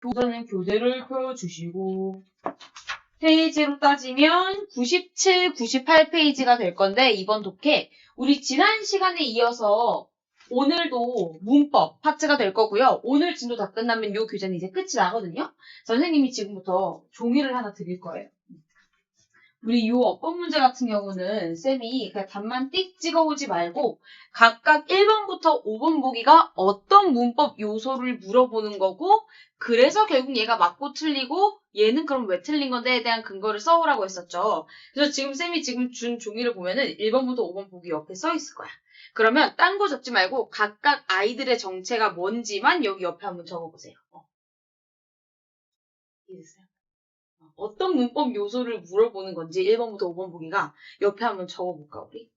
우선은 교재를 펴주시고 페이지로 따지면 97, 98페이지가 될 건데 이번 독해 우리 지난 시간에 이어서 오늘도 문법 파트가 될 거고요. 오늘 진도 다 끝나면 이 교재는 이제 끝이 나거든요. 선생님이 지금부터 종이를 하나 드릴 거예요. 우리 이 어법 문제 같은 경우는 쌤이 그냥 답만 띡 찍어오지 말고 각각 1번부터 5번 보기가 어떤 문법 요소를 물어보는 거고 그래서 결국 얘가 맞고 틀리고 얘는 그럼 왜 틀린 건데에 대한 근거를 써오라고 했었죠. 그래서 지금 쌤이 지금 준 종이를 보면은 1번부터 5번 보기 옆에 써 있을 거야. 그러면 딴 거 적지 말고 각각 아이들의 정체가 뭔지만 여기 옆에 한번 적어보세요. 이해됐어요? 어떤 문법 요소를 물어보는 건지 1번부터 5번 보기가 옆에 한번 적어볼까 우리?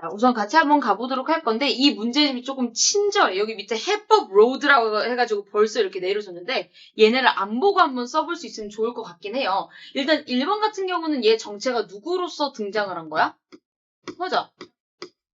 자, 우선 같이 한번 가보도록 할 건데 이 문제집이 조금 친절해. 여기 밑에 해법 로드라고 해가지고 벌써 이렇게 내려줬는데 얘네를 안 보고 한번 써볼 수 있으면 좋을 것 같긴 해요. 일단 1번 같은 경우는 얘 정체가 누구로서 등장을 한 거야? 맞아.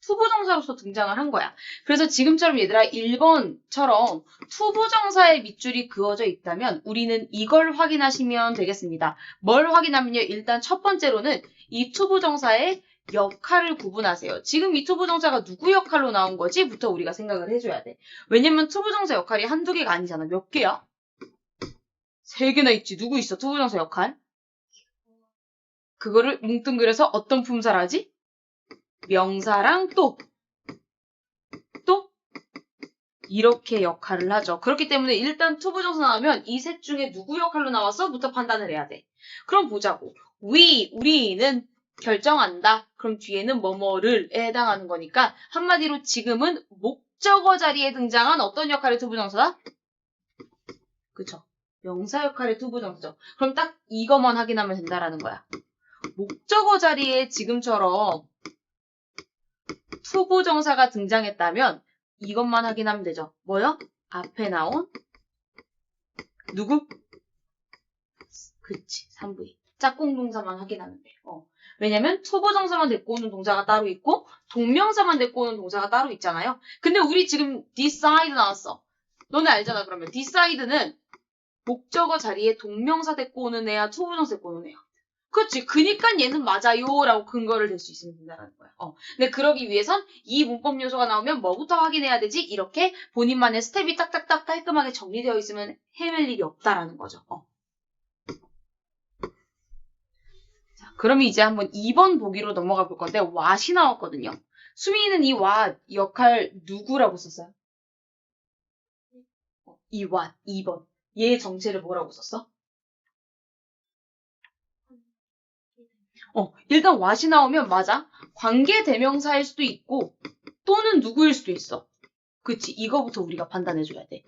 투부정사로서 등장을 한 거야. 그래서 지금처럼 얘들아 1번처럼 투부정사의 밑줄이 그어져 있다면 우리는 이걸 확인하시면 되겠습니다. 뭘 확인하면요. 일단 첫 번째로는 이 투부정사의 역할을 구분하세요. 지금 이 투부정사가 누구 역할로 나온 거지? 부터 우리가 생각을 해줘야 돼. 왜냐면 투부정사 역할이 한두 개가 아니잖아. 몇 개야? 3개나 있지. 누구 있어? 투부정사 역할? 그거를 뭉뚱그려서 어떤 품사를 하지? 명사랑 또 이렇게 역할을 하죠. 그렇기 때문에 일단 투부정사 나오면 이 셋 중에 누구 역할로 나왔어? 부터 판단을 해야 돼. 그럼 보자고. 우리는 결정한다. 그럼 뒤에는 뭐뭐를 해당하는 거니까 한마디로 지금은 목적어 자리에 등장한 어떤 역할의 투부정사다? 그쵸. 명사 역할의 투부정사죠. 그럼 딱 이것만 확인하면 된다라는 거야. 목적어 자리에 지금처럼 투부정사가 등장했다면 이것만 확인하면 되죠. 뭐요? 앞에 나온 누구? 그치, 3부의 짝꿍동사만 확인하면 돼. 왜냐면 투부정사만 데리고 오는 동사가 따로 있고 동명사만 데리고 오는 동사가 따로 있잖아요. 근데 우리 지금 decide 나왔어. 너네 알잖아. 그러면 decide는 목적어 자리에 동명사 데리고 오는 애야, 투부정사 데리고 오는 애야. 그렇지. 그니까 얘는 맞아요 라고 근거를 댈 수 있으면 된다는 거야. 근데 그러기 위해선 이 문법 요소가 나오면 뭐부터 확인해야 되지? 이렇게 본인만의 스텝이 딱딱딱 깔끔하게 정리되어 있으면 헤맬 일이 없다라는 거죠. 자, 그러면 이제 한번 2번 보기로 넘어가 볼 건데 what이 나왔거든요. 수민이는 이 what 역할 누구라고 썼어요? 이 what 2번. 얘의 정체를 뭐라고 썼어? 일단 what이 나오면 맞아. 관계대명사일 수도 있고 또는 누구일 수도 있어. 그치, 이거부터 우리가 판단해줘야 돼.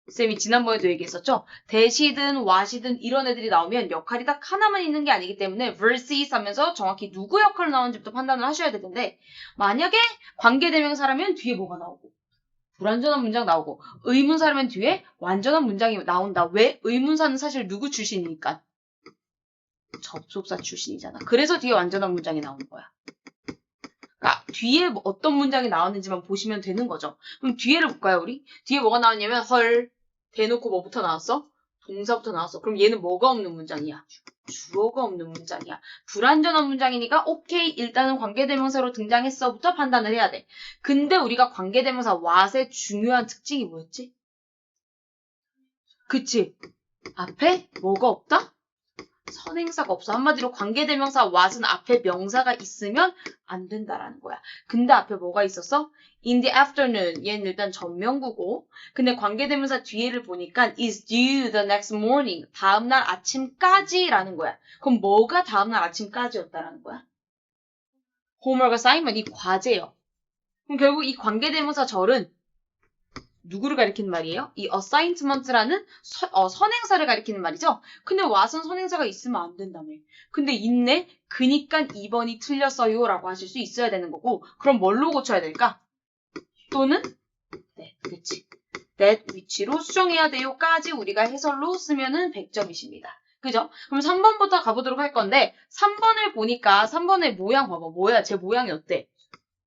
쌤이 지난번에도 얘기했었죠? 대시든 what이든 이런 애들이 나오면 역할이 딱 하나만 있는 게 아니기 때문에 versus 하면서 정확히 누구 역할로 나오는지부터 판단을 하셔야 되는데 만약에 관계대명사라면 뒤에 뭐가 나오고 불완전한 문장 나오고 의문사라면 뒤에 완전한 문장이 나온다. 왜? 의문사는 사실 누구 출신이니까? 접속사 출신이잖아. 그래서 뒤에 완전한 문장이 나오는 거야. 그러니까 뒤에 어떤 문장이 나왔는지만 보시면 되는 거죠. 그럼 뒤에를 볼까요, 우리? 뒤에 뭐가 나왔냐면 헐 대놓고 뭐부터 나왔어? 동사부터 나왔어. 그럼 얘는 뭐가 없는 문장이야? 주어가 없는 문장이야. 불완전한 문장이니까 오케이 일단은 관계대명사로 등장했어부터 판단을 해야 돼. 근데 우리가 관계대명사 what의 중요한 특징이 뭐였지? 그치? 앞에 뭐가 없다? 선행사가 없어. 한마디로 관계대명사 what은 앞에 명사가 있으면 안 된다라는 거야. 근데 앞에 뭐가 있었어? In the afternoon. 얘는 일단 전명구고. 근데 관계대명사 뒤에를 보니까 is due the next morning. 다음날 아침까지라는 거야. 그럼 뭐가 다음날 아침까지였다라는 거야? homework assignment. 이 과제요. 그럼 결국 이 관계대명사 절은 누구를 가리키는 말이에요? 이 assignment라는 선행사를 가리키는 말이죠? 근데 what은 선행사가 있으면 안 된다며. 근데 있네? 그니까 2번이 틀렸어요 라고 하실 수 있어야 되는 거고 그럼 뭘로 고쳐야 될까? 또는 that, 그치. that 위치로 수정해야 돼요까지 우리가 해설로 쓰면은 100점이십니다. 그죠? 그럼 3번부터 가보도록 할 건데 3번을 보니까 3번의 모양 봐봐. 뭐야? 제 모양이 어때?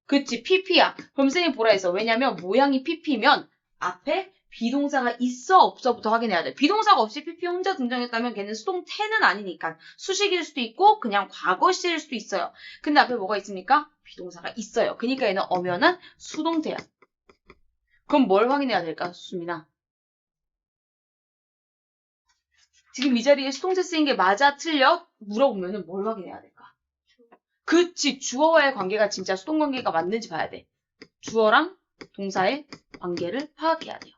그치, PP야. 그럼 쌤이 보라 했어. 왜냐면 모양이 PP면 앞에 비동사가 있어 없어부터 확인해야 돼. 비동사가 없이 PP 혼자 등장했다면 걔는 수동태는 아니니까 수식일 수도 있고 그냥 과거시일 수도 있어요. 근데 앞에 뭐가 있습니까? 비동사가 있어요. 그러니까 얘는 엄연한 수동태야. 그럼 뭘 확인해야 될까, 수민아? 지금 이 자리에 수동태 쓰인 게 맞아 틀려? 물어보면은 뭘 확인해야 될까? 그치, 주어와의 관계가 진짜 수동관계가 맞는지 봐야 돼. 주어랑 동사의 관계를 파악해야 돼요.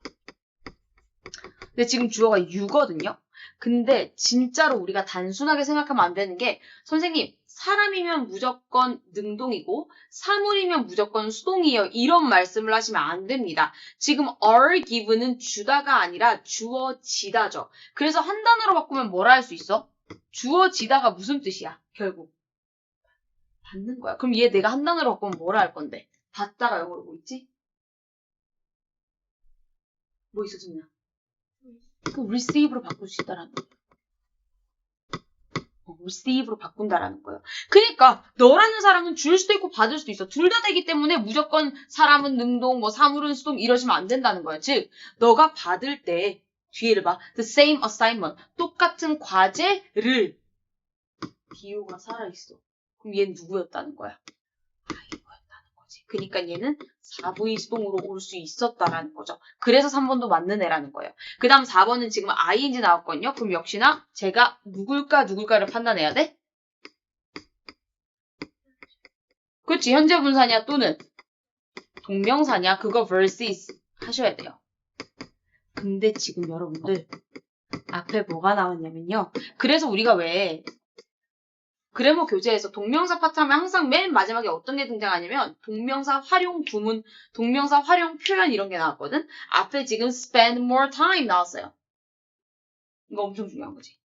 근데 지금 주어가 you거든요. 근데 진짜로 우리가 단순하게 생각하면 안 되는 게 선생님 사람이면 무조건 능동이고 사물이면 무조건 수동이에요. 이런 말씀을 하시면 안 됩니다. 지금 are given은 주다가 아니라 주어지다죠. 그래서 한 단어로 바꾸면 뭐라 할 수 있어? 주어지다가 무슨 뜻이야? 결국 받는 거야. 그럼 얘 내가 한 단어로 바꾸면 뭐라 할 건데? 받다가 영어로 뭐 있지? 뭐 있어, 준이야? 그 receive로 바꿀 수 있다라는 거예요. receive로 바꾼다라는 거예요. 그러니까 너라는 사람은 줄 수도 있고 받을 수도 있어. 둘 다 되기 때문에 무조건 사람은 능동, 뭐 사물은 수동 이러시면 안 된다는 거예요. 즉 너가 받을 때 뒤에를 봐. The same assignment. 똑같은 과제를 디오가 살아있어. 그럼 얘는 누구였다는 거야? 아이고였다는 거지. 그러니까 얘는 4V 수동으로 올 수 있었다라는 거죠. 그래서 3번도 맞는 애라는 거예요. 그 다음 4번은 지금 ing 나왔거든요. 그럼 역시나 제가 누굴까를 판단해야 돼? 그렇지. 현재 분사냐 또는 동명사냐 그거 versus 하셔야 돼요. 근데 지금 여러분들 앞에 뭐가 나왔냐면요. 그래서 우리가 왜 그래머 교재에서 동명사 파트 하면 항상 맨 마지막에 어떤 게 등장하냐면 동명사 활용 구문, 동명사 활용 표현 이런 게 나왔거든. 앞에 지금 spend more time 나왔어요. 이거 엄청 중요한 거지.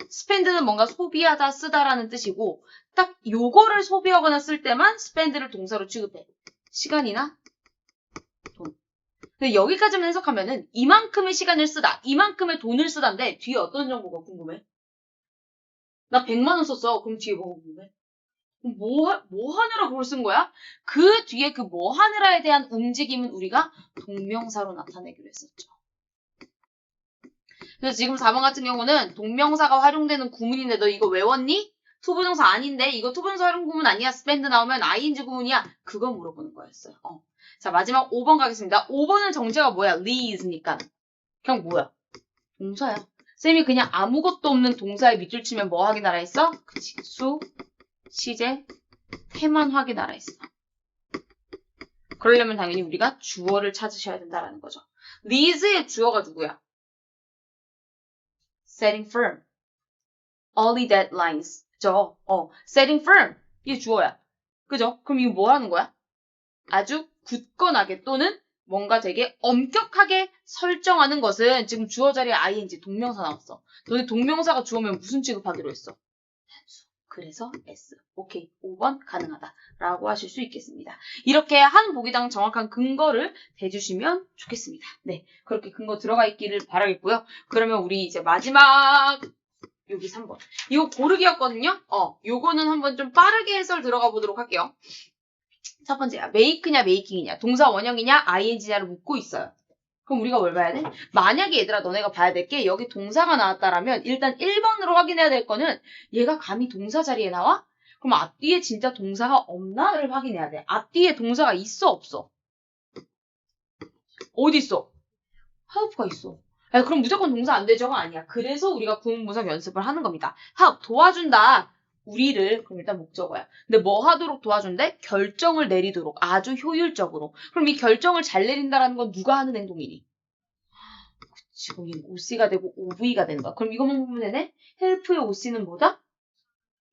spend는 뭔가 소비하다, 쓰다라는 뜻이고 딱 요거를 소비하거나 쓸 때만 spend를 동사로 취급해. 시간이나 돈. 근데 여기까지만 해석하면은 이만큼의 시간을 쓰다, 이만큼의 돈을 쓰다인데 뒤에 어떤 정보가 궁금해? 나 100만 원 썼어. 그럼 뒤에 뭐가 궁금해? 뭐 하느라 그걸 쓴 거야? 그 뒤에 그 뭐 하느라에 대한 움직임은 우리가 동명사로 나타내기로 했었죠. 그래서 지금 4번 같은 경우는 동명사가 활용되는 구문인데 너 이거 외웠니? 투부정사 아닌데 이거 투부정사 활용 구문 아니야? spend 나오면 ing 구문이야? 그거 물어보는 거였어요. 자 마지막 5번 가겠습니다. 5번은 정체가 뭐야? lease니까. 그냥 뭐야? 동사야. 쌤이 그냥 아무것도 없는 동사에 밑줄 치면 뭐 확인하라 했어? 그치. 수, 시제, 태만 확인하라 했어. 그러려면 당연히 우리가 주어를 찾으셔야 된다는 거죠. lease의 주어가 누구야? setting firm. early deadlines. 그죠? setting firm. 이게 주어야. 그죠? 그럼 이거 뭐 하는 거야? 아주 굳건하게 또는 뭔가 되게 엄격하게 설정하는 것은 지금 주어 자리에 ing 동명사 나왔어. 너네 동명사가 주어면 무슨 취급하기로 했어? 그래서 S. 오케이. 5번 가능하다. 라고 하실 수 있겠습니다. 이렇게 한 보기당 정확한 근거를 대주시면 좋겠습니다. 네. 그렇게 근거 들어가 있기를 바라겠고요. 그러면 우리 이제 마지막 여기 3번. 이거 고르기였거든요. 요거는 한번 좀 빠르게 해설 들어가 보도록 할게요. 첫 번째야. make냐 making이냐. 동사 원형이냐 ing냐를 묻고 있어요. 그럼 우리가 뭘 봐야 돼? 만약에 얘들아 너네가 봐야 될 게 여기 동사가 나왔다라면 일단 1번으로 확인해야 될 거는 얘가 감히 동사 자리에 나와? 그럼 앞뒤에 진짜 동사가 없나를 확인해야 돼. 앞뒤에 동사가 있어 없어? 어디 있어? have가 있어. 야, 그럼 무조건 동사 안 되죠가 아니야. 그래서 우리가 구문분석 연습을 하는 겁니다. help, 도와준다. 우리를, 그럼 일단 목적어야. 근데 뭐 하도록 도와준대? 결정을 내리도록. 아주 효율적으로. 그럼 이 결정을 잘 내린다라는 건 누가 하는 행동이니? 지금 이 OC가 되고 OV가 되는 거야. 그럼 이것만 보면 되네? help의 OC는 뭐다?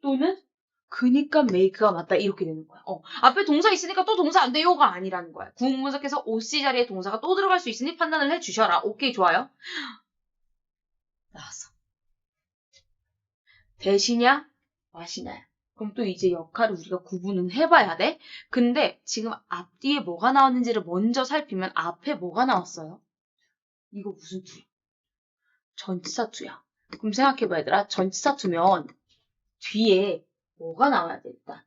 또는 그니까 make가 맞다 이렇게 되는 거야. 앞에 동사 있으니까 또 동사 안 돼요가 아니라는 거야. 구문 분석해서 OC 자리에 동사가 또 들어갈 수 있으니 판단을 해주셔라. 오케이, 좋아요. 나왔어. 대시냐 와시냐야. 그럼 또 이제 역할을 우리가 구분은 해봐야 돼. 근데 지금 앞뒤에 뭐가 나왔는지를 먼저 살피면 앞에 뭐가 나왔어요? 이거 무슨 투야? 전치사 투야. 그럼 생각해봐 얘들아. 전치사 투면 뒤에 뭐가 나와야 돼 일단.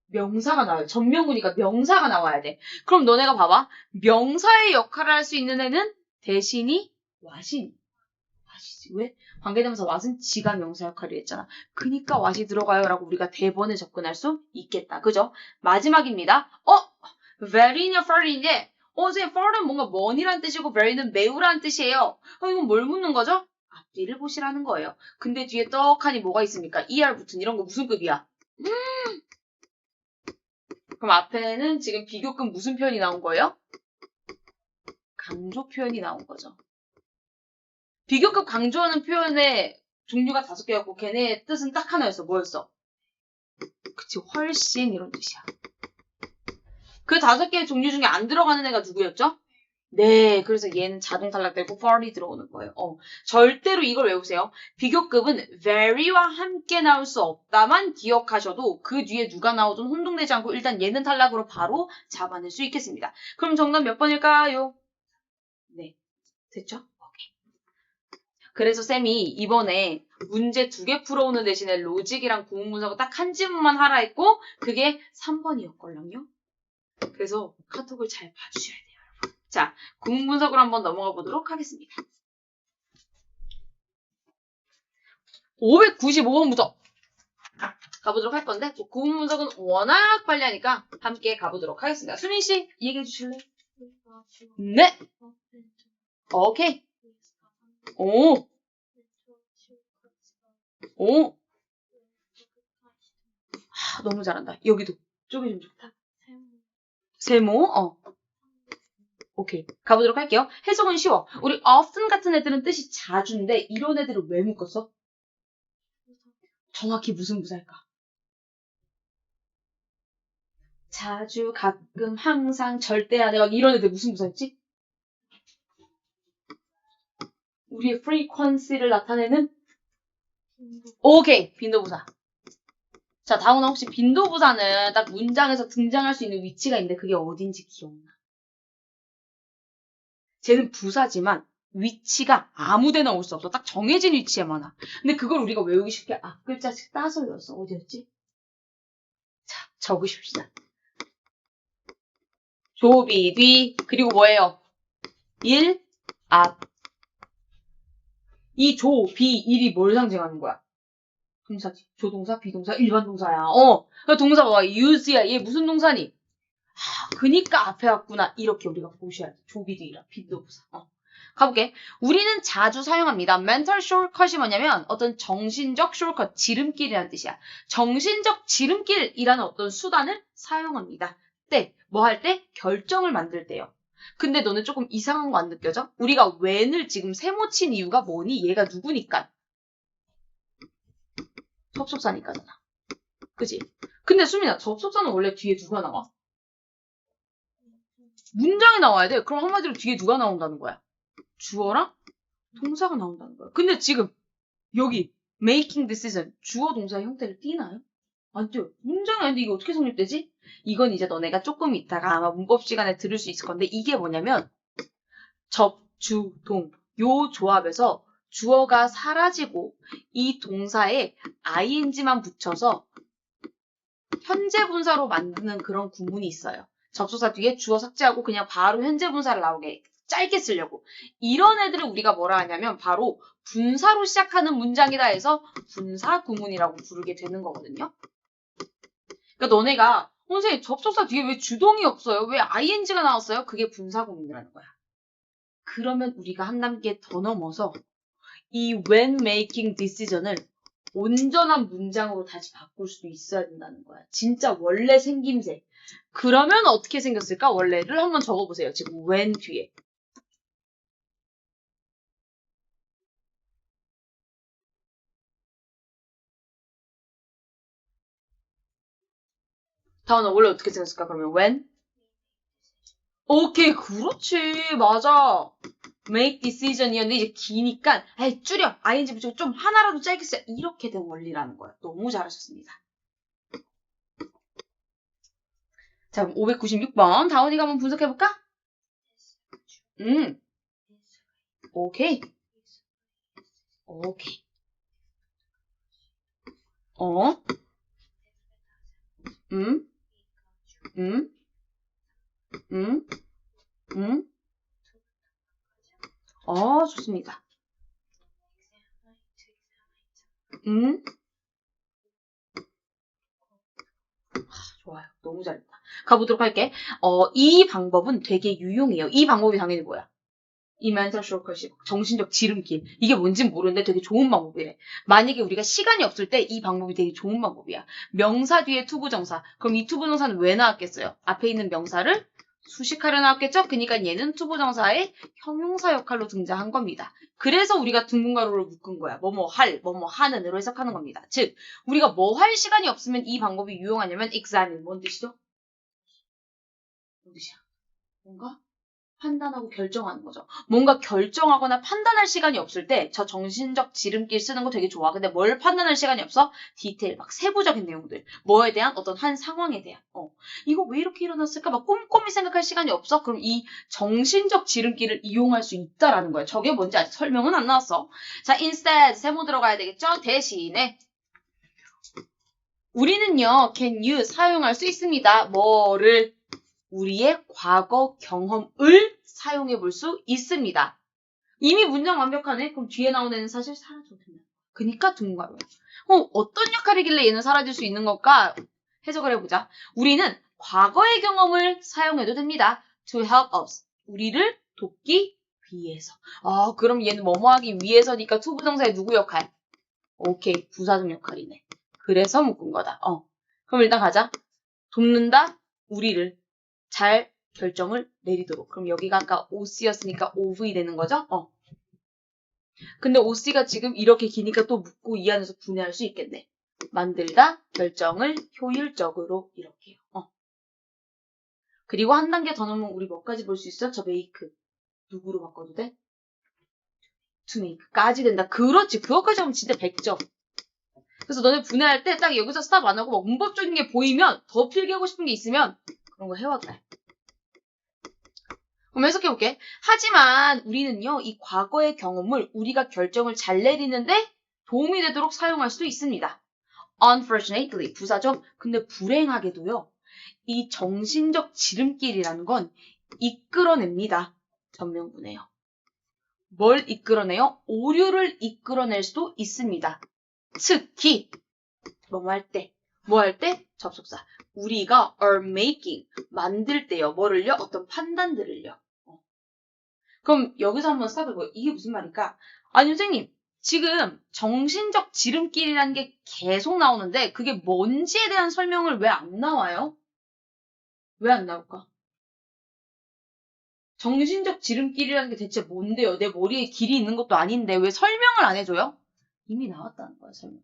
명사가 나와요. 전명구니까 명사가 나와야 돼. 그럼 너네가 봐봐. 명사의 역할을 할 수 있는 애는 대신이 와신. 와시지. 왜? 관계대명사 왓은 지가 명사 역할을 했잖아. 그니까 왓이 들어가요 라고 우리가 대번에 접근할 수 있겠다. 그죠? 마지막입니다. very냐 fair인데 선생님 far는 뭔가 먼이란 뜻이고 very는 매우란 뜻이에요. 이건 뭘 묻는 거죠? 앞뒤를 보시라는 거예요. 근데 뒤에 떡하니 뭐가 있습니까? er 붙은 이런 거 무슨 급이야? 그럼 앞에는 지금 비교급 무슨 표현이 나온 거예요? 강조 표현이 나온 거죠. 비교급 강조하는 표현의 종류가 5개였고 걔네의 뜻은 딱 하나였어. 뭐였어? 그치, 훨씬 이런 뜻이야. 그 5개의 종류 중에 안 들어가는 애가 누구였죠? 네, 그래서 얘는 자동 탈락되고 far이 들어오는 거예요. 절대로 이걸 외우세요. 비교급은 very와 함께 나올 수 없다만 기억하셔도 그 뒤에 누가 나오든 혼동되지 않고 일단 얘는 탈락으로 바로 잡아낼 수 있겠습니다. 그럼 정답 몇 번일까요? 네, 됐죠? 오케이. 그래서 쌤이 이번에 문제 2개 풀어오는 대신에 로직이랑 구문 분석을 딱 한 지문만 하라 했고 그게 3번이었걸랑요. 그래서 카톡을 잘 봐주셔야 돼요. 자, 구문 분석으로 한번 넘어가 보도록 하겠습니다. 595번부터 가보도록 할 건데 구문 분석은 워낙 빨리 하니까 함께 가보도록 하겠습니다. 수민 씨, 얘기해 주실래요? 네. 오케이. 오. 너무 잘한다. 여기도 쪽이 좀 좋다. 세모. 오케이. 가보도록 할게요. 해석은 쉬워. 우리 often 같은 애들은 뜻이 자주인데 이런 애들을 왜 묶었어? 정확히 무슨 부사일까? 자주, 가끔, 항상, 절대 안 해. 이런 애들 무슨 부사였지? 우리의 frequency를 나타내는? 오케이. 빈도부사. 자, 다음은 혹시 빈도부사는 딱 문장에서 등장할 수 있는 위치가 있는데 그게 어딘지 기억나? 쟤는 부사지만 위치가 아무데나 올 수 없어. 딱 정해진 위치에만 와. 근데 그걸 우리가 외우기 쉽게 앞글자씩 따서 외웠어. 어디였지? 자, 적으십시다. 조, 비, 뒤, 그리고 뭐예요? 일, 앞. 이 조, 비, 일이 뭘 상징하는 거야? 동사지. 조동사, 비동사, 일반 동사야. 동사 봐봐. use야. 얘 무슨 동사니? 그니까 앞에 왔구나. 이렇게 우리가 보셔야 돼. 조비디라 빈도부사. 가볼게. 우리는 자주 사용합니다. mental shortcut이 뭐냐면 어떤 정신적 shortcut, 지름길이라는 뜻이야. 정신적 지름길이라는 어떤 수단을 사용합니다. 때, 뭐 할 때? 결정을 만들 때요. 근데 너는 조금 이상한 거 안 느껴져? 우리가 when을 지금 세모 친 이유가 뭐니? 얘가 누구니까? 접속사니까잖아. 그지? 근데 수민아, 접속사는 원래 뒤에 누가 나와? 문장에 나와야 돼. 그럼 한마디로 뒤에 누가 나온다는 거야? 주어랑 동사가 나온다는 거야. 근데 지금 여기 making decision 주어 동사의 형태를 띠나요? 안 띄어요. 문장이 아닌데 이게 어떻게 성립되지? 이건 이제 너네가 조금 있다가 아마 문법 시간에 들을 수 있을 건데 이게 뭐냐면 접, 주, 동 요 조합에서 주어가 사라지고 이 동사에 ing만 붙여서 현재 분사로 만드는 그런 구문이 있어요. 접속사 뒤에 주어 삭제하고 그냥 바로 현재 분사를 나오게 짧게 쓰려고. 이런 애들을 우리가 뭐라 하냐면 바로 분사로 시작하는 문장이다 해서 분사 구문이라고 부르게 되는 거거든요. 그러니까 너네가 선생님 접속사 뒤에 왜 주동이 없어요? 왜 ing가 나왔어요? 그게 분사 구문이라는 거야. 그러면 우리가 한 단계 더 넘어서 이 when making decision을 온전한 문장으로 다시 바꿀 수 있어야 된다는 거야. 진짜 원래 생김새. 그러면 어떻게 생겼을까? 원래를 한번 적어보세요. 지금 when 뒤에. 다은아 원래 어떻게 생겼을까? 그러면 when? 오케이, 그렇지. 맞아. make decision이었는데 이제 기니까 에이 줄여. ing 붙이고 좀 하나라도 짧게 써. 이렇게 된 원리라는 거야. 너무 잘하셨습니다. 자, 그럼 596번. 다운이가 한번 분석해볼까? 오케이. 오케이. 어? 음? 음? 음? 음? 좋습니다. 좋아요. 너무 잘했다. 가보도록 할게. 이 방법은 되게 유용해요. 이 방법이 당연히 뭐야? 이 mental shortcut이 정신적 지름길. 이게 뭔진 모르는데 되게 좋은 방법이래. 만약에 우리가 시간이 없을 때 이 방법이 되게 좋은 방법이야. 명사 뒤에 투부정사. 그럼 이 투부정사는 왜 나왔겠어요? 앞에 있는 명사를 수식하려 나왔겠죠? 그러니까 얘는 투부정사의 형용사 역할로 등장한 겁니다. 그래서 우리가 등분가로를 묶은 거야. 뭐뭐 할, 뭐뭐 하는으로 해석하는 겁니다. 즉, 우리가 뭐 할 시간이 없으면 이 방법이 유용하냐면 examine. 뭔 뜻이죠? 뭔 뜻이야? 뭔가? 판단하고 결정하는 거죠. 뭔가 결정하거나 판단할 시간이 없을 때 저 정신적 지름길 쓰는 거 되게 좋아. 근데 뭘 판단할 시간이 없어? 디테일, 막 세부적인 내용들. 뭐에 대한 어떤 한 상황에 대한. 이거 왜 이렇게 일어났을까? 막 꼼꼼히 생각할 시간이 없어? 그럼 이 정신적 지름길을 이용할 수 있다라는 거야. 저게 뭔지 아직 설명은 안 나왔어. 자, instead 세모 들어가야 되겠죠? 대신에 우리는요, can you 사용할 수 있습니다. 뭐를? 우리의 과거 경험을 사용해 볼 수 있습니다. 이미 문장 완벽하네? 그럼 뒤에 나오는 애는 사실 사라져도 된다. 그니까 등가로야. 어떤 역할이길래 얘는 사라질 수 있는 걸까? 해석을 해보자. 우리는 과거의 경험을 사용해도 됩니다. To help us. 우리를 돕기 위해서. 그럼 얘는 뭐뭐 하기 위해서니까 투부정사의 누구 역할? 오케이, 부사적 역할이네. 그래서 묶은 거다. 그럼 일단 가자. 돕는다, 우리를. 잘 결정을 내리도록. 그럼 여기가 아까 OC였으니까 OV 되는 거죠? 근데 OC가 지금 이렇게 기니까 또 묶고 이 안에서 분해할 수 있겠네. 만들다, 결정을 효율적으로 이렇게요. 그리고 한 단계 더 넣으면 우리 뭐까지 볼 수 있어? 저 make. 누구로 바꿔도 돼? to make까지 된다. 그렇지. 그것까지 하면 진짜 100점. 그래서 너네 분해할 때 딱 여기서 스탑 안 하고 막 문법적인 게 보이면 더 필기하고 싶은 게 있으면 그런 거 해와도 돼. 그럼 해석해볼게. 하지만 우리는요, 이 과거의 경험을 우리가 결정을 잘 내리는데 도움이 되도록 사용할 수도 있습니다. Unfortunately, 부사죠? 근데 불행하게도요, 이 정신적 지름길이라는 건 이끌어냅니다. 전명분해요. 뭘 이끌어내요? 오류를 이끌어낼 수도 있습니다. 특히, 뭐 할 때? 뭐 할 때? 접속사. 우리가 are making, 만들 때요. 뭐를요? 어떤 판단들을요. 그럼 여기서 한번 스탑해봐요. 이게 무슨 말일까? 아니 선생님, 지금 정신적 지름길이라는 게 계속 나오는데 그게 뭔지에 대한 설명을 왜 안 나와요? 왜 안 나올까? 정신적 지름길이라는 게 대체 뭔데요? 내 머리에 길이 있는 것도 아닌데 왜 설명을 안 해줘요? 이미 나왔다는 거야, 설명이.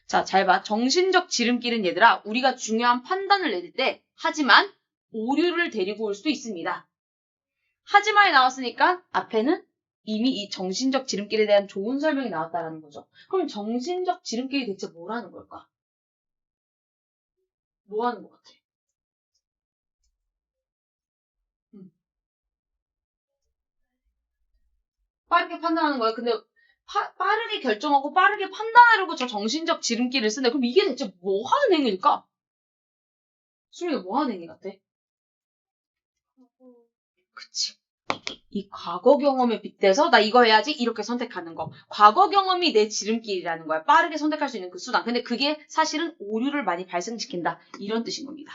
자, 잘 봐. 정신적 지름길은 얘들아, 우리가 중요한 판단을 내릴 때 하지만 오류를 데리고 올 수도 있습니다. 하지만이 나왔으니까 앞에는 이미 이 정신적 지름길에 대한 좋은 설명이 나왔다라는 거죠. 그럼 정신적 지름길이 대체 뭐라는 걸까? 뭐 하는 것 같아? 빠르게 판단하는 거야. 근데 빠르게 결정하고 빠르게 판단하려고 저 정신적 지름길을 쓰는데 그럼 이게 대체 뭐 하는 행위일까? 수민이 뭐 하는 행위 같아? 그치. 이 과거 경험에 빗대서 나 이거 해야지 이렇게 선택하는 거. 과거 경험이 내 지름길이라는 거야. 빠르게 선택할 수 있는 그 수단. 근데 그게 사실은 오류를 많이 발생시킨다. 이런 뜻인 겁니다.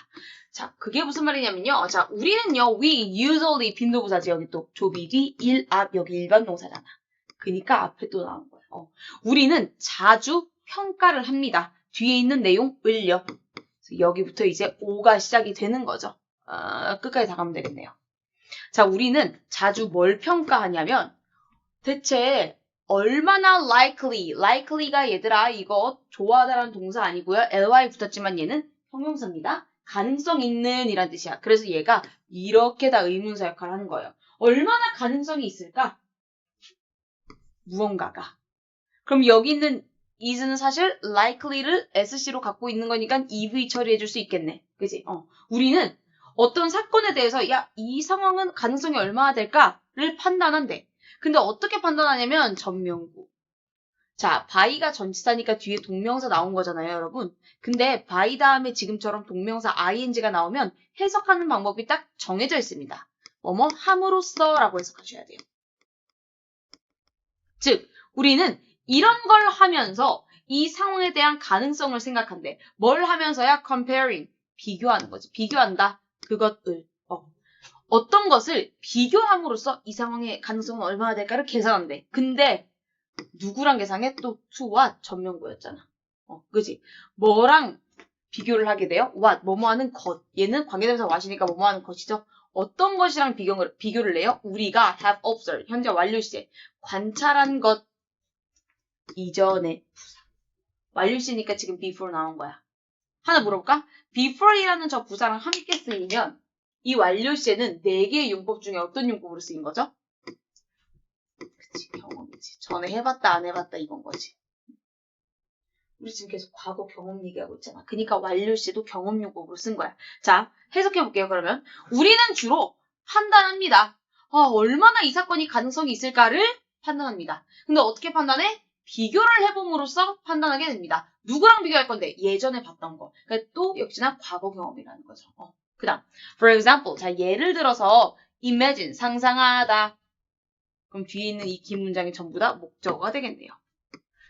자, 그게 무슨 말이냐면요. 자, 우리는요. We usually 빈도부사지. 여기 또 조비 뒤, 일, 앞, 여기 일반 동사잖아. 그러니까 앞에 또 나온 거야. 우리는 자주 평가를 합니다. 뒤에 있는 내용을요. 여기부터 이제 오가 시작이 되는 거죠. 끝까지 다 가면 되겠네요. 자, 우리는 자주 뭘 평가하냐면 대체 얼마나 likely가 얘들아 이거 좋아하다라는 동사 아니고요. ly 붙었지만 얘는 형용사입니다. 가능성 있는 이란 뜻이야. 그래서 얘가 이렇게 다 의문사 역할을 하는 거예요. 얼마나 가능성이 있을까? 무언가가. 그럼 여기 있는 is는 사실 likely를 sc로 갖고 있는 거니까 EV 처리해줄 수 있겠네. 그지? 우리는 어떤 사건에 대해서 야, 이 상황은 가능성이 얼마나 될까를 판단한대. 근데 어떻게 판단하냐면 전명구. 자, by가 전치사니까 뒤에 동명사 나온 거잖아요, 여러분. 근데 by 다음에 지금처럼 동명사 ing가 나오면 해석하는 방법이 딱 정해져 있습니다. 뭐뭐 함으로써라고 해석하셔야 돼요. 즉, 우리는 이런 걸 하면서 이 상황에 대한 가능성을 생각한대. 뭘 하면서야? comparing. 비교하는 거지. 비교한다. 그것을. 어떤 것을 비교함으로써 이 상황의 가능성은 얼마나 될까를 계산한대. 근데 누구랑 계산해? 또 to와 전명구였잖아. 그지? 뭐랑 비교를 하게 돼요? what, 뭐뭐 하는 것. 얘는 관계대명사 what이니까 뭐뭐 하는 것이죠. 어떤 것이랑 비교를 해요? 우리가 have observed, 현재 완료 시제. 관찰한 것 이전에 부사. 완료 시제니까 지금 before 나온 거야. 하나 물어볼까? before이라는 저 부사랑 함께 쓰이면 이 완료 시제는 4개의 용법 중에 어떤 용법으로 쓰인 거죠? 그치, 경험이지. 전에 해봤다, 안 해봤다 이건 거지. 우리 지금 계속 과거 경험 얘기하고 있잖아. 그러니까 완료 시제도 경험 용법으로 쓴 거야. 자, 해석해볼게요, 그러면. 우리는 주로 판단합니다. 얼마나 이 사건이 가능성이 있을까를 판단합니다. 근데 어떻게 판단해? 비교를 해봄으로써 판단하게 됩니다. 누구랑 비교할 건데? 예전에 봤던 거. 그러니까 또 역시나 과거 경험이라는 거죠. 그 다음, for example. 자, 예를 들어서 imagine, 상상하다. 그럼 뒤에 있는 이 긴 문장이 전부 다 목적어가 되겠네요.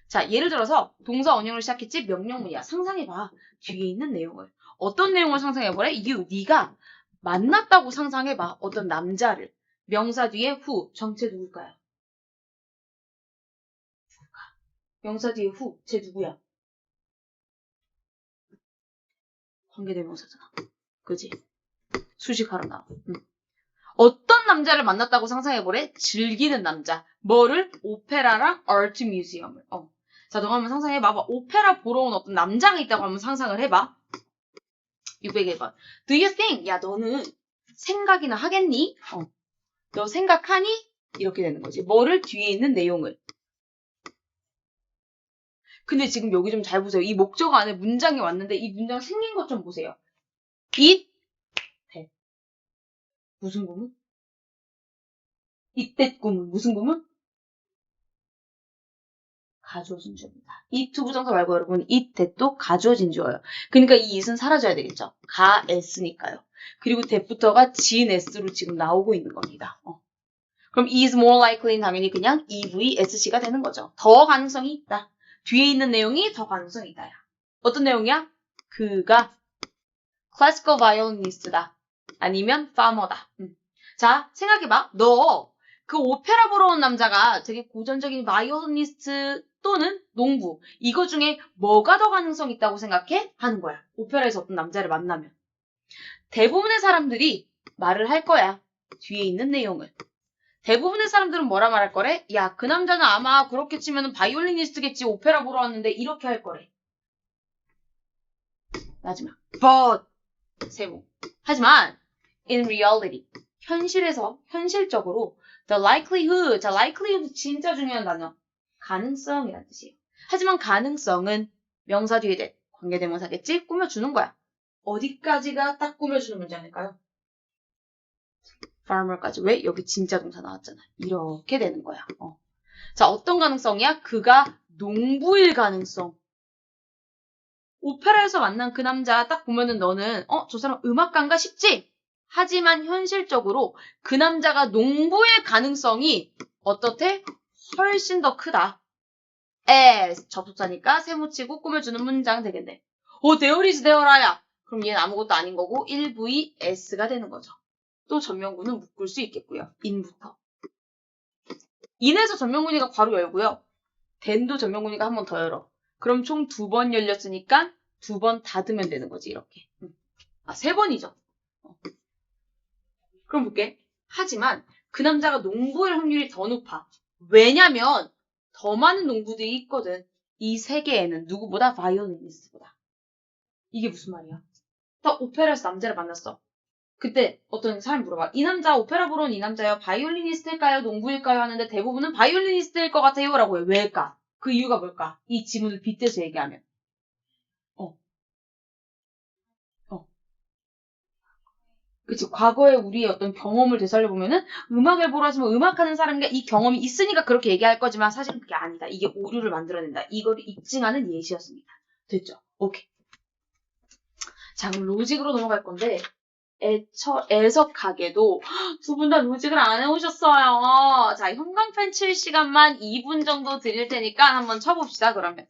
자, 예를 들어서 동사 원형으로 시작했지? 명령문이야. 상상해봐. 뒤에 있는 내용을. 어떤 내용을 상상해보래? 네가 만났다고 상상해봐. 어떤 남자를. 명사 뒤에 who. 정체 누굴까요? 명사 뒤에 who. 쟤 누구야? 관계대명사잖아. 그지? 수식하러 나와. 어떤 남자를 만났다고 상상해보래? 즐기는 남자. 뭐를? 오페라랑 아트 뮤지엄을. 자, 너가 한번 상상해봐. 오페라 보러 온 어떤 남자가 있다고 한번 상상을 해봐. 601번. Do you think? 야, 너는 생각이나 하겠니? 너 생각하니? 이렇게 되는 거지. 뭐를? 뒤에 있는 내용을. 근데 지금 여기 좀 잘 보세요. 이 목적어 안에 문장이 왔는데 이 문장 생긴 것 좀 보세요. it, that. 무슨 구문? it, that 구문. 무슨 구문? 가주어진 주어입니다. it 부정사 말고 여러분 it, that도 가주어진 주어예요. 그러니까 이 it은 사라져야 되겠죠. 가 s니까요. 그리고 that부터가 진 s로 지금 나오고 있는 겁니다. 그럼 is more likely는 당연히 그냥 EVSC가 되는 거죠. 더 가능성이 있다. 뒤에 있는 내용이 더 가능성이 있다야. 어떤 내용이야? 그가 classical violinist다. 아니면 farmer다. 자, 생각해봐. 너 그 오페라 보러 온 남자가 되게 고전적인 바이올리니스트 또는 농부. 이거 중에 뭐가 더 가능성 있다고 생각해? 하는 거야. 오페라에서 어떤 남자를 만나면. 대부분의 사람들이 말을 할 거야. 뒤에 있는 내용을. 대부분의 사람들은 뭐라 말할 거래? 야, 그 남자는 아마 그렇게 치면 바이올리니스트겠지. 오페라 보러 왔는데 이렇게 할 거래. 마지막. But 세모. 하지만 in reality 현실적으로 the likelihood. 자, likelihood 진짜 중요한 단어. 가능성이라는 뜻이에요. 하지만 가능성은 명사 뒤에 대 관계대명사겠지? 꾸며주는 거야. 어디까지가 딱 꾸며주는 문장일까요? farmer까지. 왜? 여기 진짜 동사 나왔잖아. 이렇게 되는 거야. 자, 어떤 가능성이야? 그가 농부일 가능성. 오페라에서 만난 그 남자 딱 보면은 너는 저 사람 음악가인가 싶지? 하지만 현실적으로 그 남자가 농부의 가능성이 어떻대? 훨씬 더 크다. as 접속사니까 세모치고 꾸며주는 문장 되겠네. there is there야. 그럼 얘는 아무것도 아닌 거고 1vs가 되는 거죠. 또 전명구는 묶을 수 있겠고요. in부터. in에서 전명구니까 괄호 열고요. then도 전명구니까 한 번 더 열어. 그럼 총 2번 열렸으니까 2번 닫으면 되는 거지 이렇게. 아 3번이죠. 그럼 볼게. 하지만 그 남자가 농부일 확률이 더 높아. 왜냐면 더 많은 농부들이 있거든. 이 세계에는 누구보다 바이올리니스트보다. 이게 무슨 말이야? 딱 오페라에서 남자를 만났어. 그때 어떤 사람이 물어봐. 이 남자 오페라 보러 온 이 남자요. 바이올리니스트일까요? 농부일까요? 하는데 대부분은 바이올리니스트일 것 같아요. 라고 해. 왜일까? 그 이유가 뭘까? 이 지문을 빗대서 얘기하면. 그치. 과거에 우리의 어떤 경험을 되살려보면은 음악을 보러 왔으면 음악하는 사람과 이 경험이 있으니까 그렇게 얘기할 거지만 사실은 그게 아니다. 이게 오류를 만들어낸다. 이거를 입증하는 예시였습니다. 됐죠? 오케이. 자, 그럼 로직으로 넘어갈 건데 애석하게도 두 분 다 로직을 안 해오셨어요. 자, 형광펜 칠 시간만 2분 정도 드릴 테니까 한번 쳐봅시다. 그러면.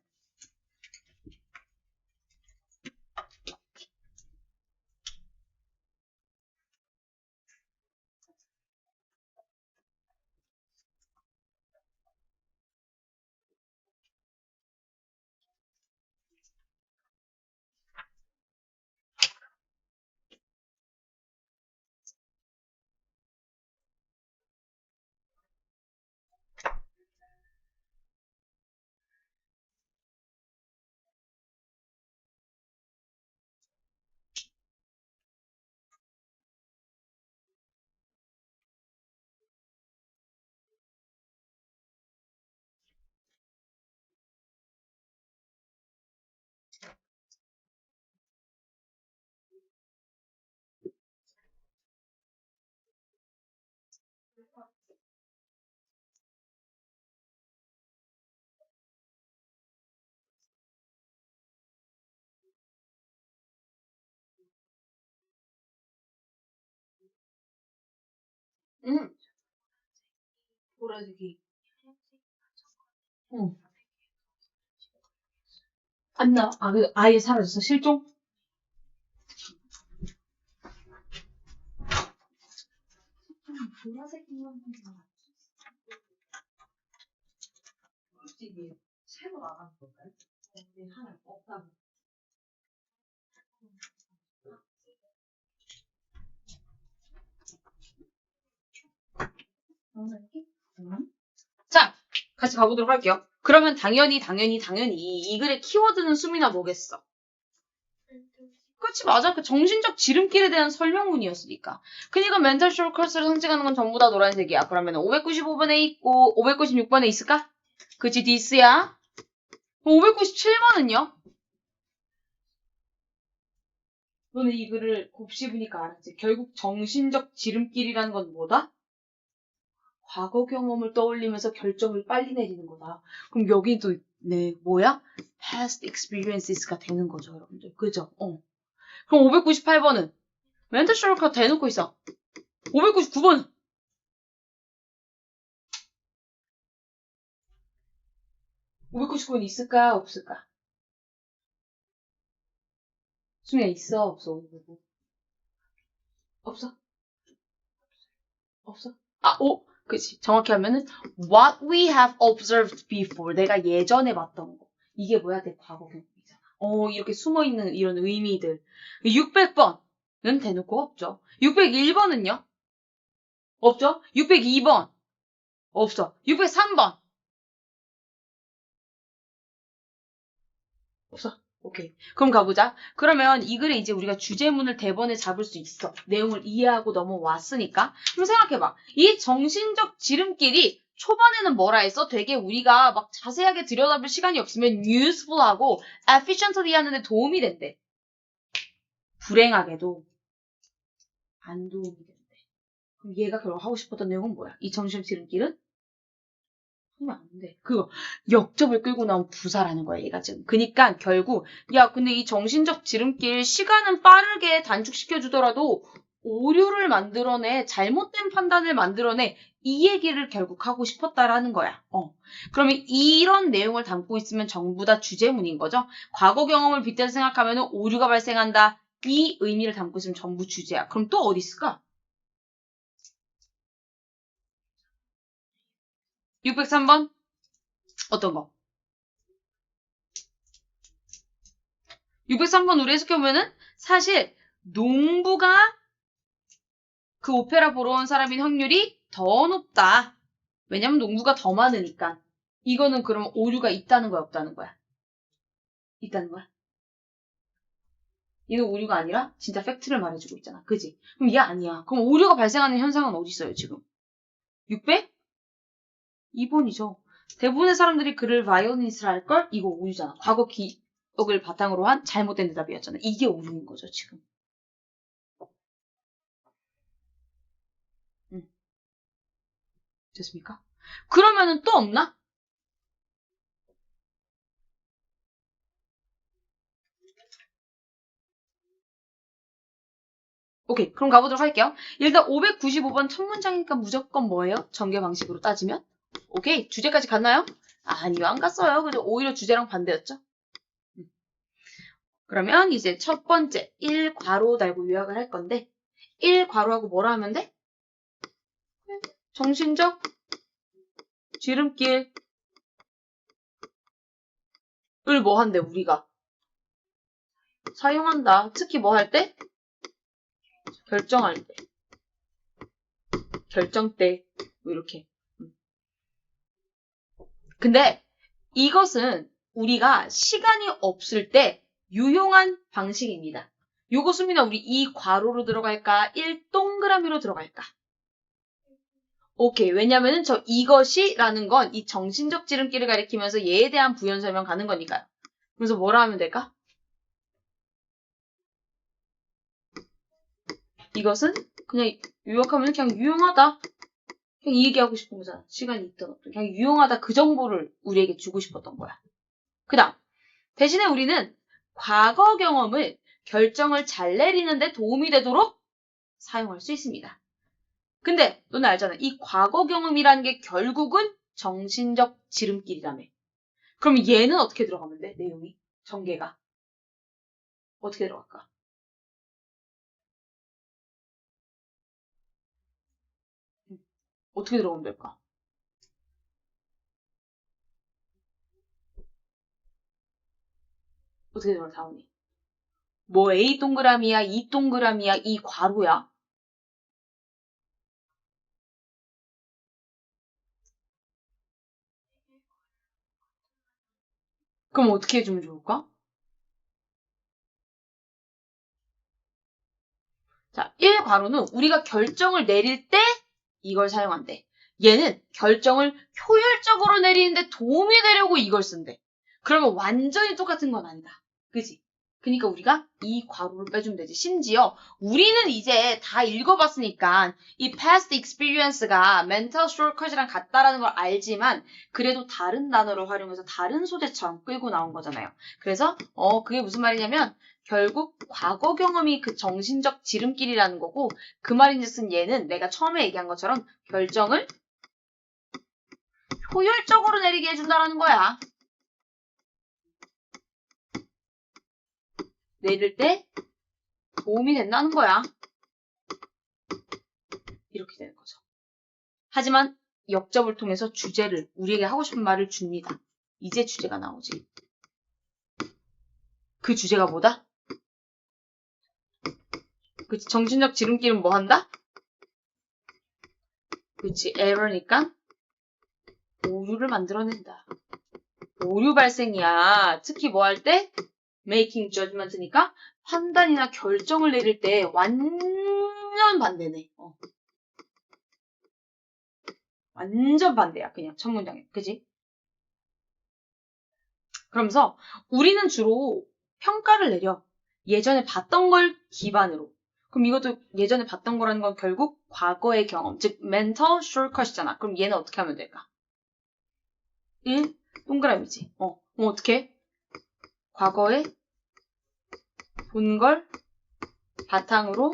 보라색이. 안 나. 아예 사라졌어. 실종? 보라색만 솔직히 새로 나간 건가요? 근데 하나 없다고. 자, 같이 가보도록 할게요. 그러면 당연히 이 글의 키워드는 수민아 뭐겠어? 그렇지, 맞아. 그 정신적 지름길에 대한 설명문이었으니까. 그니까 멘탈 쇼커스를 상징하는 건 전부 다 노란색이야. 그러면 595번에 있고 596번에 있을까? 그치, 디스야. 597번은요? 너는 이 글을 곱씹으니까 알았지. 결국 정신적 지름길이라는 건 뭐다? 과거 경험을 떠올리면서 결정을 빨리 내리는 거다. 그럼 여기도 네 뭐야? past experiences가 되는 거죠, 여러분들. 그죠? 그럼 598번은 멘탈 쇼커 대놓고 있어. 599번. 599번 있을까? 없을까? 수미야 있어? 없어? 없어? 없어? 그치. 정확히 하면은 what we have observed before. 내가 예전에 봤던 거. 이게 뭐야? 내 과거 경험이잖아. 이렇게 숨어있는 이런 의미들. 600번은 대놓고 없죠. 601번은요? 없죠? 602번. 없어. 603번. 없어. 오케이. 그럼 가보자. 그러면 이 글에 이제 우리가 주제문을 대본에 잡을 수 있어. 내용을 이해하고 넘어왔으니까. 그럼 생각해봐. 이 정신적 지름길이 초반에는 뭐라 했어? 되게 우리가 막 자세하게 들여다볼 시간이 없으면 useful하고 efficiently 하는데 도움이 된대. 불행하게도 안 도움이 된대. 그럼 얘가 결국 하고 싶었던 내용은 뭐야? 이 정신적 지름길은? 하면 안 돼. 그거 역접을 끌고 나온 부사라는 거야, 얘가 지금. 그니까 결국 야, 근데 이 정신적 지름길 시간은 빠르게 단축시켜 주더라도 오류를 만들어내, 잘못된 판단을 만들어내, 이 얘기를 결국 하고 싶었다라는 거야. 그러면 이런 내용을 담고 있으면 전부 다 주제문인 거죠. 과거 경험을 빗대서 생각하면 오류가 발생한다. 이 의미를 담고 있으면 전부 주제야. 그럼 또 어디 있을까? 603번? 어떤 거? 603번 우리 해석해보면은 사실 농부가 그 오페라 보러 온 사람인 확률이 더 높다. 왜냐면 농부가 더 많으니까. 이거는 그러면 오류가 있다는 거야, 없다는 거야? 있다는 거야. 얘는 오류가 아니라 진짜 팩트를 말해주고 있잖아. 그지? 그럼 얘 아니야. 그럼 오류가 발생하는 현상은 어디 있어요, 지금? 600? 2번이죠. 대부분의 사람들이 그를 바이올리니스트라 할걸? 이거 오류잖아. 과거 기억을 바탕으로 한 잘못된 대답이었잖아. 이게 오류인 거죠, 지금. 됐습니까? 그러면은 또 없나? 오케이, 그럼 가보도록 할게요. 일단 595번 첫 문장이니까 무조건 뭐예요? 전개 방식으로 따지면? 오케이, 주제까지 갔나요? 아니요, 안 갔어요. 그래도 오히려 주제랑 반대였죠? 그러면 이제 첫 번째 1괄호 달고 요약을 할 건데 1괄호하고 뭐라 하면 돼? 정신적 지름길을 뭐 한대 우리가 사용한다. 특히 뭐 할 때? 결정할 때. 결정 때. 뭐 이렇게. 근데 이것은 우리가 시간이 없을 때 유용한 방식입니다. 요거 수민아 우리 이 괄호로 들어갈까? 1동그라미로 들어갈까? 오케이. 왜냐면은 저 이것이라는 건 이 정신적 지름길을 가리키면서 얘에 대한 부연 설명 가는 거니까요. 그래서 뭐라 하면 될까? 이것은 그냥 요약하면 그냥 유용하다. 그냥 이 얘기하고 싶은 거잖아. 시간이 있든 없든. 그냥 유용하다 그 정보를 우리에게 주고 싶었던 거야. 그 다음. 대신에 우리는 과거 경험을 결정을 잘 내리는데 도움이 되도록 사용할 수 있습니다. 근데 너는 알잖아. 이 과거 경험이라는 게 결국은 정신적 지름길이라며. 그럼 얘는 어떻게 들어가면 돼? 내용이. 전개가. 어떻게 들어갈까? 어떻게 들어가면 될까? 어떻게 들어가, 다운이? 뭐 A 동그라미야, E 동그라미야, 이 괄호야. 그럼 어떻게 해주면 좋을까? 자, 1괄호는 우리가 결정을 내릴 때 이걸 사용한대. 얘는 결정을 효율적으로 내리는데 도움이 되려고 이걸 쓴대. 그러면 완전히 똑같은 건 아니다. 그지? 그러니까 우리가 이 괄호를 빼주면 되지. 심지어 우리는 이제 다 읽어봤으니까 이 past experience가 mental shortcut이랑 같다라는 걸 알지만 그래도 다른 단어를 활용해서 다른 소재처럼 끌고 나온 거잖아요. 그래서 그게 무슨 말이냐면 결국 과거 경험이 그 정신적 지름길이라는 거고 그 말인즉슨 얘는 내가 처음에 얘기한 것처럼 결정을 효율적으로 내리게 해준다는 거야. 내릴 때 도움이 된다는 거야. 이렇게 되는 거죠. 하지만 역접을 통해서 주제를 우리에게 하고 싶은 말을 줍니다. 이제 주제가 나오지. 그 주제가 뭐다? 그치, 정신적 지름길은 뭐 한다? 그치, error니까 오류를 만들어낸다. 오류 발생이야. 특히 뭐 할 때? making judgment니까 판단이나 결정을 내릴 때 완전 반대네. 완전 반대야. 그냥 첫 문장에. 그지? 그러면서 우리는 주로 평가를 내려. 예전에 봤던 걸 기반으로. 그럼 이것도 예전에 봤던 거라는 건 결국 과거의 경험, 즉 mental shortcut이잖아. 그럼 얘는 어떻게 하면 될까? 1. 동그라미지. 그럼 어떻게? 과거에 본 걸 바탕으로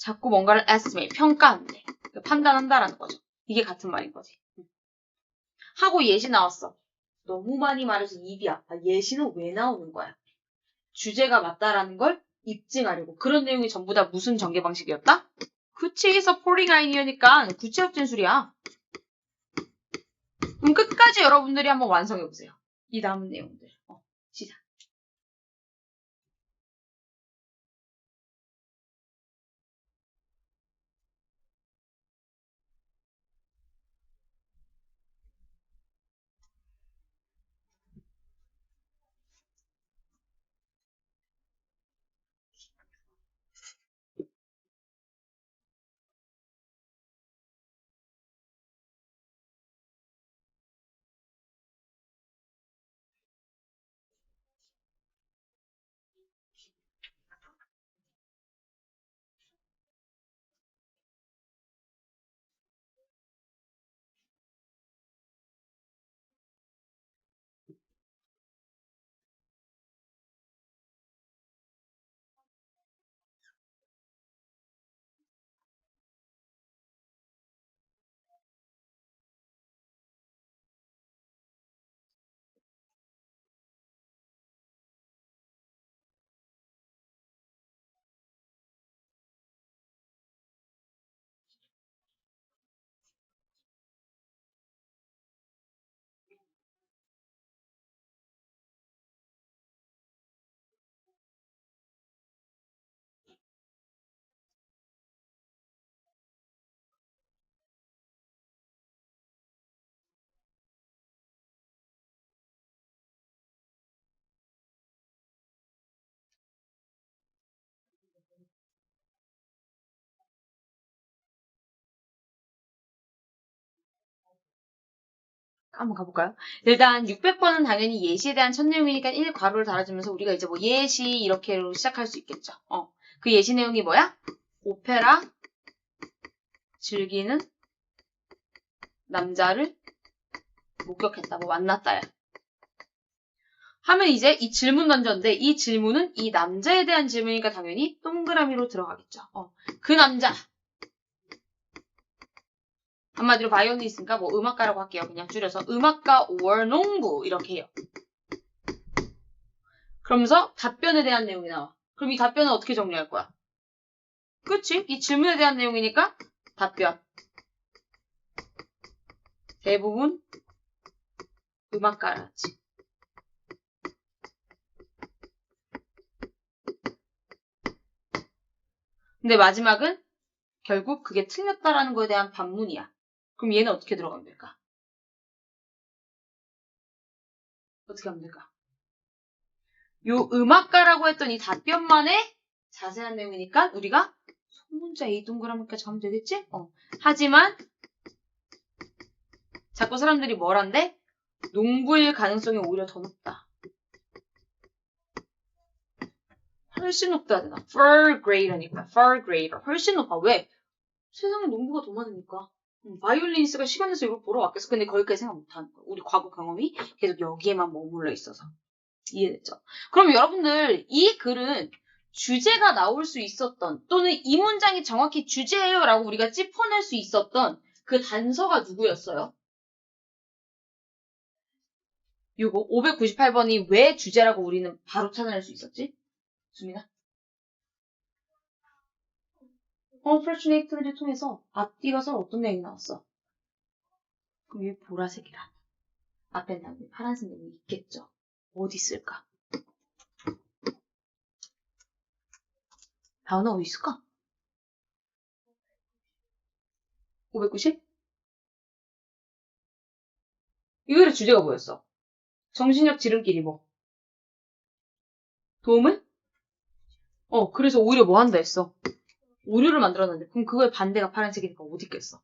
자꾸 뭔가를 estimate, 평가한대. 판단한다라는 거죠. 이게 같은 말인 거지. 하고 예시 나왔어. 너무 많이 말해서 입이 아파. 예시는 왜 나오는 거야? 주제가 맞다라는 걸 입증하려고. 그런 내용이 전부 다 무슨 전개 방식이었다? 그치, supporting idea니까 구체적 진술이야. 그럼 끝까지 여러분들이 한번 완성해보세요. 이 남은 내용들. 시작. 한번 가볼까요? 일단 600번은 당연히 예시에 대한 첫 내용이니까 1괄호를 달아주면서 우리가 이제 뭐 예시 이렇게로 시작할 수 있겠죠. 그 예시 내용이 뭐야? 오페라 즐기는 남자를 목격했다. 뭐 만났다야. 하면 이제 이 질문 던졌는데 이 질문은 이 남자에 대한 질문이니까 당연히 동그라미로 들어가겠죠. 그 남자. 한마디로 바이올리니스트니까 뭐 음악가라고 할게요. 그냥 줄여서 음악가 or 농부 이렇게 해요. 그러면서 답변에 대한 내용이 나와. 그럼 이 답변은 어떻게 정리할 거야? 그치? 이 질문에 대한 내용이니까 답변. 대부분 음악가라지. 근데 마지막은 결국 그게 틀렸다라는 거에 대한 반문이야. 그럼 얘는 어떻게 들어가면 될까? 어떻게 하면 될까? 요 음악가라고 했던 이 답변만의 자세한 내용이니까 우리가 소문자 A 동그라미까지 가면 되겠지? 하지만 자꾸 사람들이 뭘 한대? 농부일 가능성이 오히려 더 높다. 훨씬 높다 해야 되나? far greater니까. far greater. 훨씬 높아. 왜? 세상에 농부가 더 많으니까. 바이올리니스트가 시간에서 이걸 보러 왔겠어. 근데 거기까지 생각 못하는 거야. 우리 과거 경험이 계속 여기에만 머물러 있어서. 이해됐죠? 그럼 여러분들 이 글은 주제가 나올 수 있었던 또는 이 문장이 정확히 주제예요 라고 우리가 짚어낼 수 있었던 그 단서가 누구였어요? 요거 598번이 왜 주제라고 우리는 바로 찾아낼 수 있었지? 수민아? Unfortunately를 통해서 앞뒤가 서로 어떤 내용이 나왔어? 그럼 왜 보라색이라? 앞에 나는 파란색 내용이 있겠죠? 어디 있을까? 다은아 어디 있을까? 590? 이 글의 주제가 뭐였어? 정신력 지름길이 뭐? 도움을? 그래서 오히려 뭐 한다 했어? 오류를 만들었는데 그럼 그거의 반대가 파란색이니까 어디 있겠어?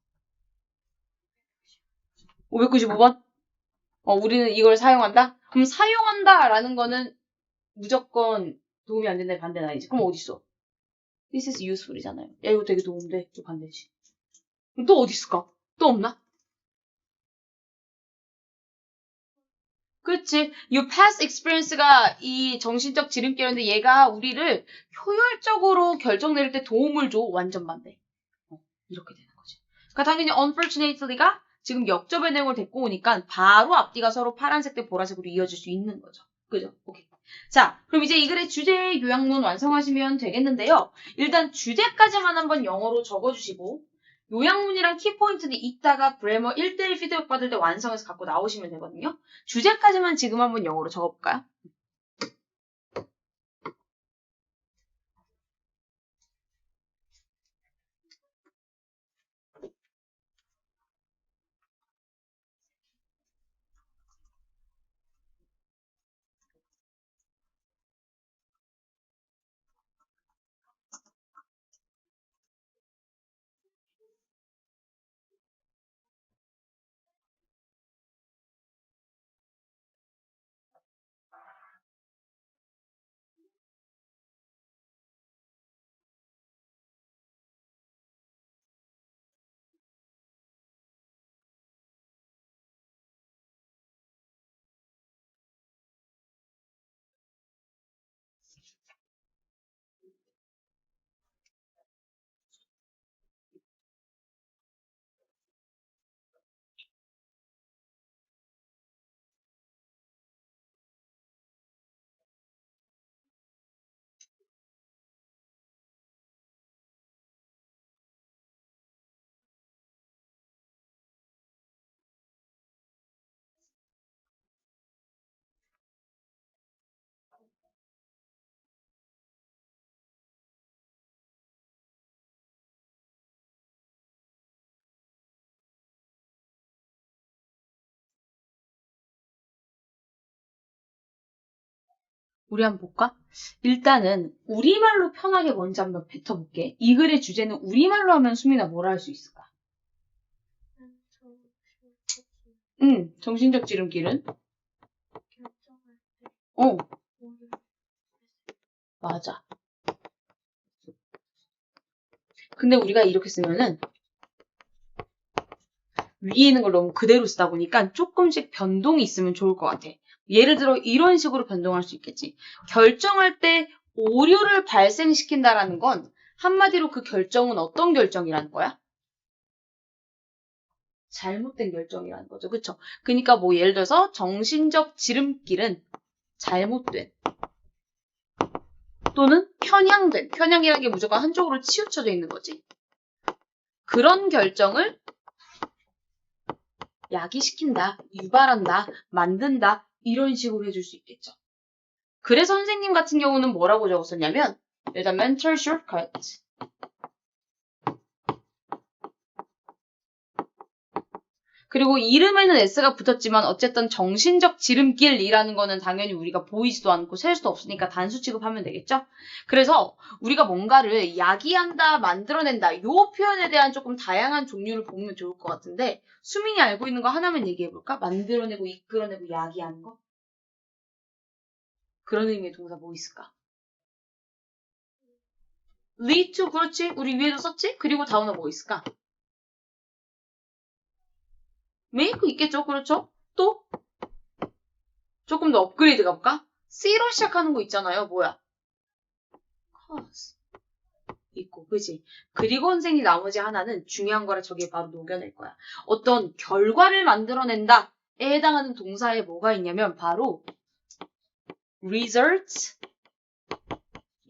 595번? 우리는 이걸 사용한다? 그럼 사용한다라는 거는 무조건 도움이 안 된다의 반대는 아니지. 그럼 어디 있어? This is useful이잖아요. 야 이거 되게 도움돼. 또 반대지. 그럼 또 어디 있을까? 또 없나? 그치? 이 past experience가 이 정신적 지름길인데 얘가 우리를 효율적으로 결정 내릴 때 도움을 줘. 완전 반대. 이렇게 되는 거지. 그러니까 당연히 unfortunately가 지금 역접의 내용을 데리고 오니까 바로 앞뒤가 서로 파란색 대 보라색으로 이어질 수 있는 거죠. 그죠? 오케이. 자, 그럼 이제 이 글의 주제 요약문 완성하시면 되겠는데요. 일단 주제까지만 한번 영어로 적어주시고 요약문이랑 키포인트는 이따가 그래머 1대1 피드백 받을 때 완성해서 갖고 나오시면 되거든요. 주제까지만 지금 한번 영어로 적어볼까요? 우리 한번 볼까? 일단은 우리말로 편하게 먼저 한번 뱉어볼게. 이 글의 주제는 우리말로 하면 수민아 뭐라 할 수 있을까? 정신적 지름길은? 어, 맞아. 근데 우리가 이렇게 쓰면은 위에 있는 걸 너무 그대로 쓰다 보니까 조금씩 변동이 있으면 좋을 것 같아. 예를 들어 이런 식으로 변동할 수 있겠지. 결정할 때 오류를 발생시킨다라는 건 한마디로 그 결정은 어떤 결정이라는 거야? 잘못된 결정이라는 거죠. 그쵸? 그러니까 뭐 예를 들어서 정신적 지름길은 잘못된 또는 편향된, 편향이라는 게 무조건 한쪽으로 치우쳐져 있는 거지. 그런 결정을 야기시킨다, 유발한다, 만든다 이런 식으로 해줄 수 있겠죠. 그래서 선생님 같은 경우는 뭐라고 적었었냐면 일단 mental shortcut 그리고 이름에는 S가 붙었지만 어쨌든 정신적 지름길이라는 거는 당연히 우리가 보이지도 않고 셀 수도 없으니까 단수 취급하면 되겠죠? 그래서 우리가 뭔가를 야기한다, 만들어낸다 이 표현에 대한 조금 다양한 종류를 보면 좋을 것 같은데 수민이 알고 있는 거 하나만 얘기해볼까? 만들어내고 이끌어내고 야기하는 거? 그런 의미의 동사 뭐 있을까? lead to 그렇지? 우리 위에도 썼지? 그리고 다음에 뭐 있을까? make 있겠죠? 그렇죠? 또 조금 더 업그레이드 가볼까? C로 시작하는 거 있잖아요. 뭐야? cause 있고, 그지? 그리고 선생님 나머지 하나는 중요한 거라 저기에 바로 녹여낼 거야. 어떤 결과를 만들어낸다에 해당하는 동사에 뭐가 있냐면 바로 result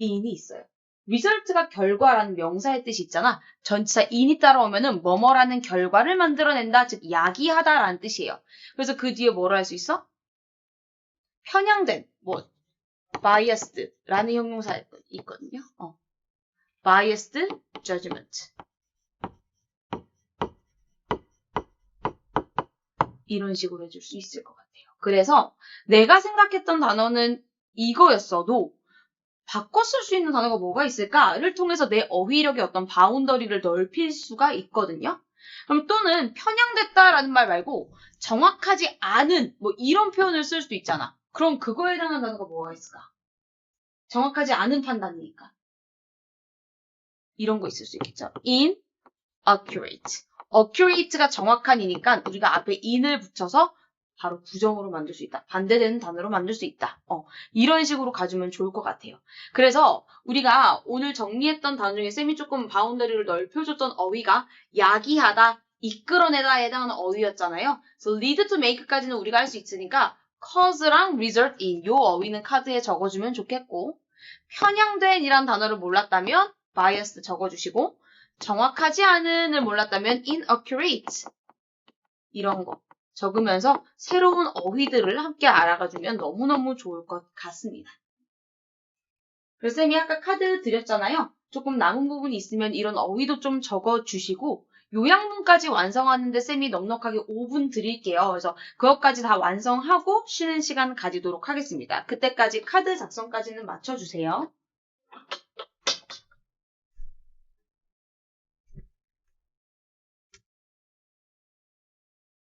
in이 있어요. result가 결과라는 명사의 뜻이 있잖아. 전치사 in이 따라오면은 뭐뭐라는 결과를 만들어낸다, 즉 야기하다라는 뜻이에요. 그래서 그 뒤에 뭐로 할 수 있어? 편향된, 뭐 biased라는 형용사 있거든요. biased judgment 이런 식으로 해줄 수 있을 것 같아요. 그래서 내가 생각했던 단어는 이거였어도 바꿔 쓸 수 있는 단어가 뭐가 있을까를 통해서 내 어휘력의 어떤 바운더리를 넓힐 수가 있거든요. 그럼 또는 편향됐다라는 말 말고 정확하지 않은 뭐 이런 표현을 쓸 수도 있잖아. 그럼 그거에 해당하는 단어가 뭐가 있을까? 정확하지 않은 판단이니까. 이런 거 있을 수 있겠죠. inaccurate. accurate가 정확한이니까 우리가 앞에 in을 붙여서 바로 부정어로 만들 수 있다. 반대되는 단어로 만들 수 있다. 이런 식으로 가주면 좋을 것 같아요. 그래서 우리가 오늘 정리했던 단어 중에 쌤이 조금 바운더리를 넓혀줬던 어휘가 야기하다, 이끌어내다에 해당하는 어휘였잖아요. 그래서 lead to make까지는 우리가 할 수 있으니까 cause랑 result in 요 어휘는 카드에 적어주면 좋겠고, 편향된 이란 단어를 몰랐다면 bias 적어주시고, 정확하지 않은을 몰랐다면 inaccurate 이런 거 적으면서 새로운 어휘들을 함께 알아가주면 너무너무 좋을 것 같습니다. 그래서 쌤이 아까 카드 드렸잖아요. 조금 남은 부분이 있으면 이런 어휘도 좀 적어주시고, 요약문까지 완성하는데 쌤이 넉넉하게 5분 드릴게요. 그래서 그것까지 다 완성하고 쉬는 시간 가지도록 하겠습니다. 그때까지 카드 작성까지는 맞춰주세요.